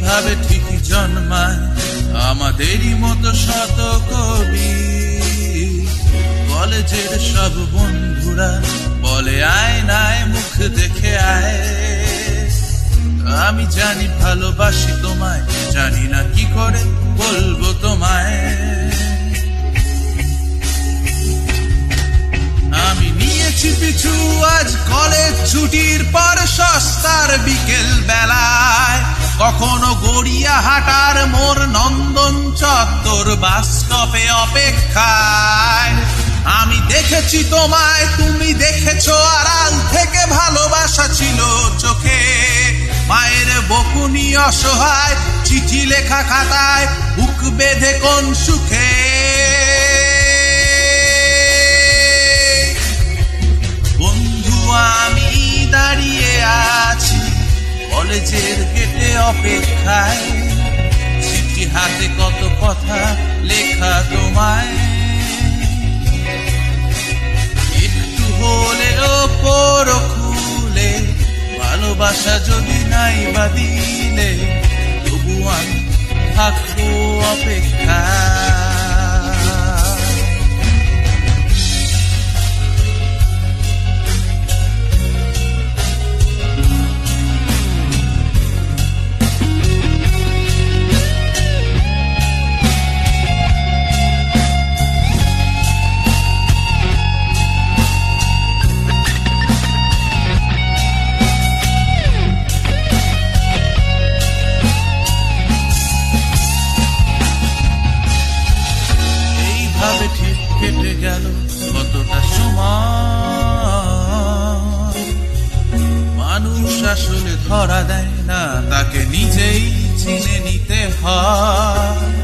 এইভাবে ঠিকই জন্মায় আমাদেরই মতো শত কবি। কলেজের সব বন্ধুরা বলে আয়নায় মুখ দেখে আয়। আমি জানি ভালোবাসি তোমায়, জানি না কি করে বলবো তোমায়। আমি নিয়েছি পিছু আজ কলেজ ছুটির পর সস্তার বিকেল বেলায়। কখনো গড়িয়া হাটার মোর নন্দন চত্বর বাস স্টপে অপেক্ষায়। আমি দেখেছি তোমায়, তুমি দেখেছো আড়াল থেকে, ভালোবাসা ছিল চোখে। মায়ের বকুনি অসহায়, চিঠি লেখা খাতায়, বুক বেঁধে কোন সুখে। বন্ধু আমি দাঁড়িয়ে আছি কলেজের গেটে অপেক্ষায়। চিঠি হাতে কত কথা লেখা তোমায়। একটু হলেও পড়ো খুলে, ভালোবাসা যদি নাই বা দিলে, তবু আমি থাকবো অপেক্ষায়। ঠিক কেটে গেল কতটা সময়। মানুষ আসলে ধরা দেয় না, তাকে নিজেই চিনে নিতে হয়।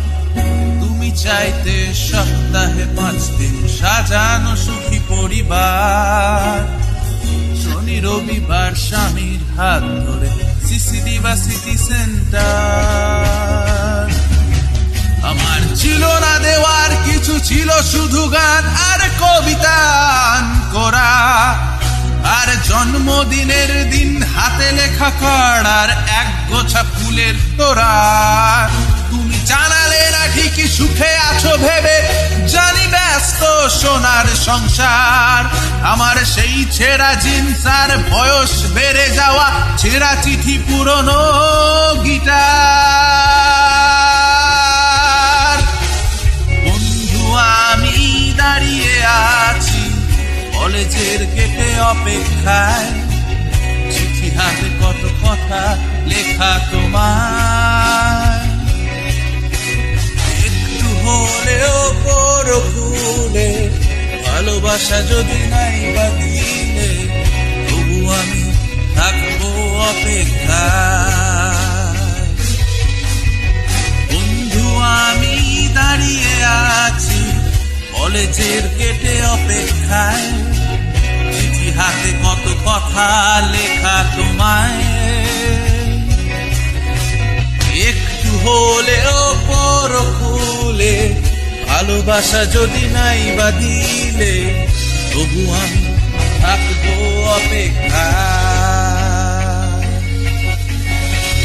তুমি চাইতে সপ্তাহে 5 দিন সাজানো সুখী পরিবার। শনি রবিবার স্বামীর হাত ধরে সিসিডি বা সিটি সেন্টার। আমার ছিল না দেওয়ার কিছু, ছিল শুধু গান আর কবিতা করা। আর জন্মদিনের দিন হাতে লেখা কার্ড আর এক গোছা ফুলের তোড়া। তুমি জানালে না ঠিকই সুখে আছো ভেবে, জানি ব্যস্ত সোনার সংসার। আমার সেই ছেঁড়া জিন্স আর বয়স বেড়ে যাওয়া ছেঁড়া চিঠি, পুরনো গিটার। আমি দাঁড়িয়ে আছি কলেজের গেটে অপেক্ষায়। চিঠি হাতে কত কথা লেখা তোমায়। একটু হলেও পড়ো খুলে, ভালোবাসা যদি নাই বা দিলে, তবু আমি থাকবো অপেক্ষায়। বন্ধু আমি দাঁড়িয়ে আছি কলেজের গেটে অপেক্ষায়। চিঠি হাতে কত কথা লেখা তোমায়। একটু হলেও পড়ো খুলে, ভালোবাসা যদি নাই বা দিলে, তবু আমি থাকবো অপেক্ষায়।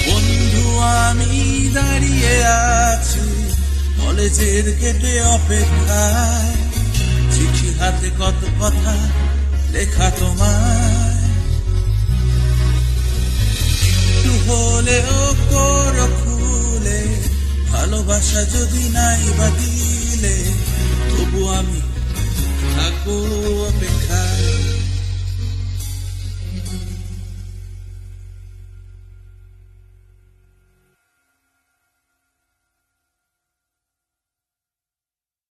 বন্ধু আমি দাঁড়িয়ে আছি কলেজের গেটে অপেক্ষায়। চিঠি হাতে কত কথা লেখা তোমায়। একটু হলেও করো খুলে, ভালোবাসা যদি নাই বা দিলে, তবু আমি থাকবো